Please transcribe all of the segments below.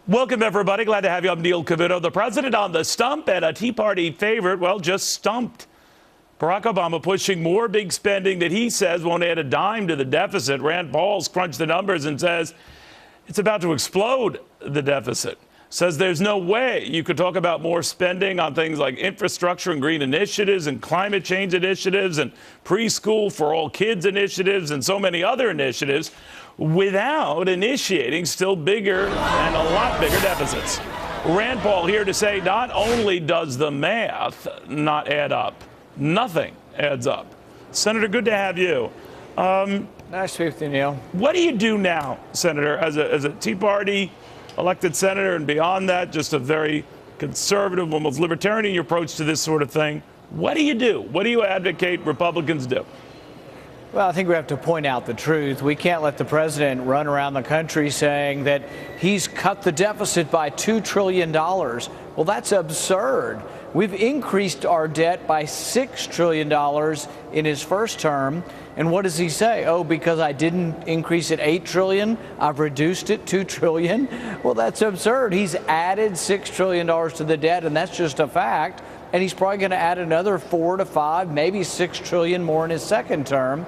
Welcome, everybody. Glad to have you. I'm Neil Cavuto. The president on the stump and a Tea Party favorite, well, just stumped. Barack Obama pushing more big spending that he says won't add a dime to the deficit. Rand Paul's crunched the numbers and says it's about to explode the deficit. Says there's no way you could talk about more spending on things like infrastructure and green initiatives and climate change initiatives and preschool for all kids initiatives and so many other initiatives without initiating still bigger and a lot bigger deficits. Rand Paul here to say not only does the math not add up, nothing adds up. Senator, good to have you. Nice to be with you, Neil. What do you do now, Senator, as a Tea Party elected senator, and beyond that, just a very conservative, almost libertarian approach to this sort of thing? What do you do? What do you advocate Republicans do? Well, I think we have to point out the truth. We can't let the president run around the country saying that he's cut the deficit by $2 trillion. Well, that's absurd. We've increased our debt by $6 trillion in his first term. And what does he say? Oh, because I didn't increase it $8 trillion, I've reduced it $2 trillion. Well, that's absurd. He's added $6 trillion to the debt, and that's just a fact. And he's probably going to add another 4 to 5, maybe $6 trillion more in his second term.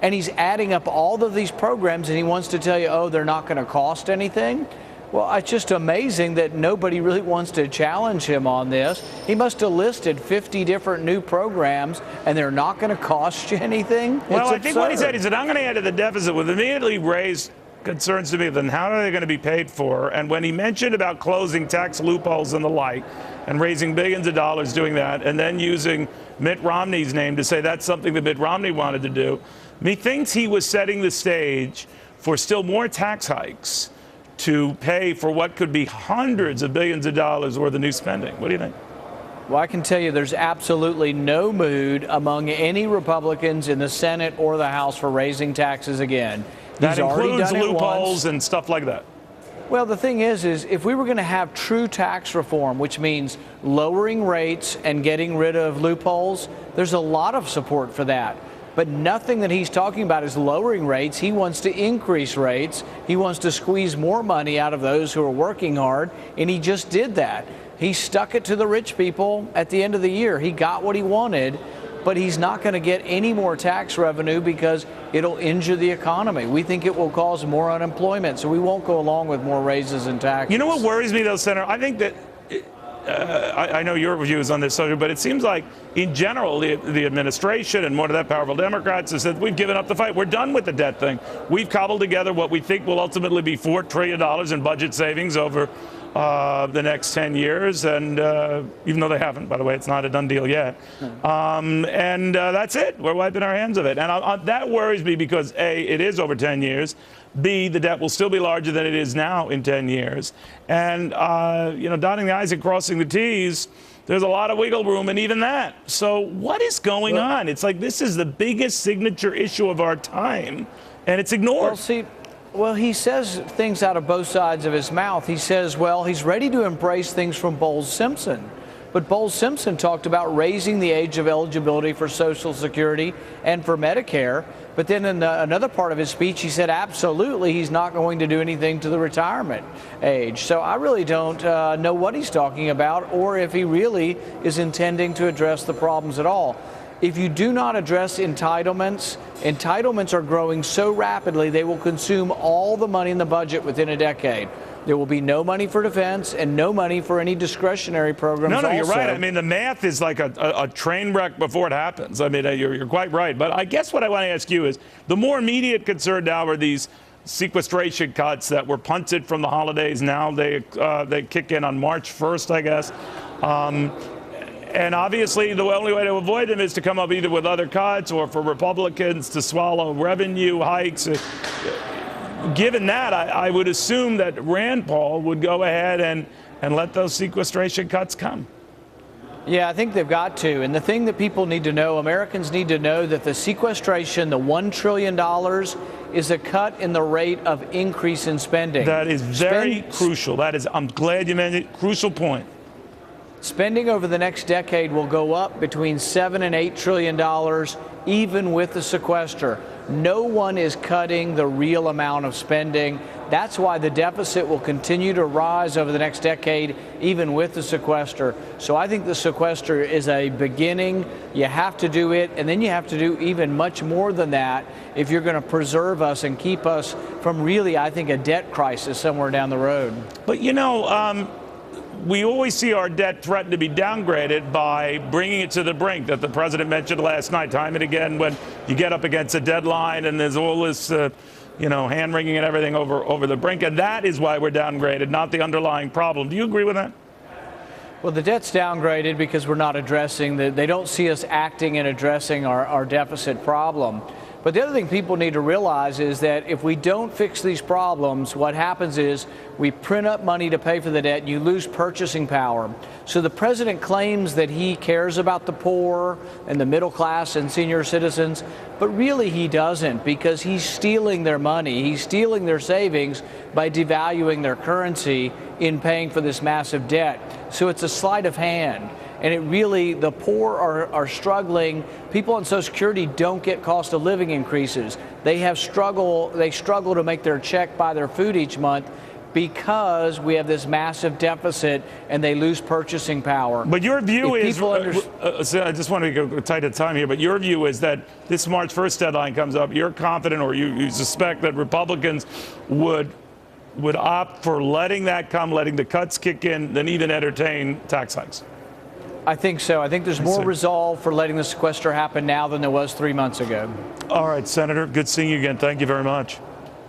And he's adding up all of these programs, and he wants to tell you, oh, they're not going to cost anything. Well, it's just amazing that nobody really wants to challenge him on this. He must have listed 50 different new programs, and they're not going to cost you anything. Well, I think what he said, I'm going to add to the deficit, with immediately raised concerns to me, then how are they going to be paid for? And when he mentioned about closing tax loopholes and the like, and raising billions of dollars doing that, and then using Mitt Romney's name to say that's something that Mitt Romney wanted to do, methinks he was setting the stage for still more tax hikes to pay for what could be hundreds of billions of dollars worth of new spending. What do you think? Well, I can tell you there's absolutely no mood among any Republicans in the Senate or the House for raising taxes again. That includes loopholes and stuff like that. Well, the thing is if we were going to have true tax reform, which means lowering rates and getting rid of loopholes, there's a lot of support for that. But nothing that he's talking about is lowering rates. He wants to increase rates. He wants to squeeze more money out of those who are working hard, and he just did that. He stuck it to the rich people at the end of the year. He got what he wanted, but he's not going to get any more tax revenue because it'll injure the economy. We think it will cause more unemployment, so we won't go along with more raises in taxes. You know what worries me, though, Senator? I think that I know your views on this subject, but it seems like, in general, the administration and more of that powerful Democrats have said, we've given up the fight. We're done with the debt thing. We've cobbled together what we think will ultimately be $4 trillion in budget savings over the next 10 years. And even though they haven't, by the way, it's not a done deal yet. That's it. We're wiping our hands of it. And that worries me because, A, it is over 10 years. B, the debt will still be larger than it is now in 10 years. And, dotting the I's and crossing the T's, there's a lot of wiggle room in even that. So what is going on? It's like this is the biggest signature issue of our time, and it's ignored. Well, he says things out of both sides of his mouth. He says, well, he's ready to embrace things from Bowles-Simpson. But Bowles-Simpson talked about raising the age of eligibility for Social Security and for Medicare. But then in another part of his speech, he said absolutely he's not going to do anything to the retirement age. So I really don't know what he's talking about or if he really is intending to address the problems at all. If you do not address entitlements are growing so rapidly they will consume all the money in the budget within a decade. There will be no money for defense and no money for any discretionary programs. No, you're right. I mean, the math is like a train wreck before it happens. I mean, you're quite right. But I guess what I want to ask you is the more immediate concern now are these sequestration cuts that were punted from the holidays. Now they kick in on March 1st, I guess. And obviously, the only way to avoid them is to come up either with other cuts or for Republicans to swallow revenue hikes. Given that, I would assume that Rand Paul would go ahead and let those sequestration cuts come. Yeah, I think they've got to. And the thing that people need to know, Americans need to know that the sequestration, the $1 trillion, is a cut in the rate of increase in spending. That is very crucial. I'm glad you mentioned it. Crucial point. Spending over the next decade will go up between $7 and $8 trillion, even with the sequester. No one is cutting the real amount of spending. That's why the deficit will continue to rise over the next decade, even with the sequester. So I think the sequester is a beginning. You have to do it, and then you have to do even much more than that if you're going to preserve us and keep us from really, I think, a debt crisis somewhere down the road. But we always see our debt threatened to be downgraded by bringing it to the brink that the president mentioned last night, time and again, when you get up against a deadline and there's all this, hand-wringing and everything over the brink. And that is why we're downgraded, not the underlying problem. Do you agree with that? Well, the debt's downgraded because we're not addressing they don't see us acting and addressing our deficit problem. But the other thing people need to realize is that if we don't fix these problems, what happens is we print up money to pay for the debt and you lose purchasing power. So the president claims that he cares about the poor and the middle class and senior citizens, but really he doesn't, because he's stealing their money. He's stealing their savings by devaluing their currency in paying for this massive debt. So it's a sleight of hand. And the poor are struggling. People on Social Security don't get cost of living increases. They struggle to make their check buy their food each month because we have this massive deficit and they lose purchasing power. But your view is, I just want to go tight at time here, but your view is that this March 1st deadline comes up. You're confident, or you suspect that Republicans would opt for letting that come, letting the cuts kick in, than even entertain tax hikes? I think so. I think there's more resolve for letting the sequester happen now than there was 3 months ago. All right, Senator, good seeing you again. Thank you very much.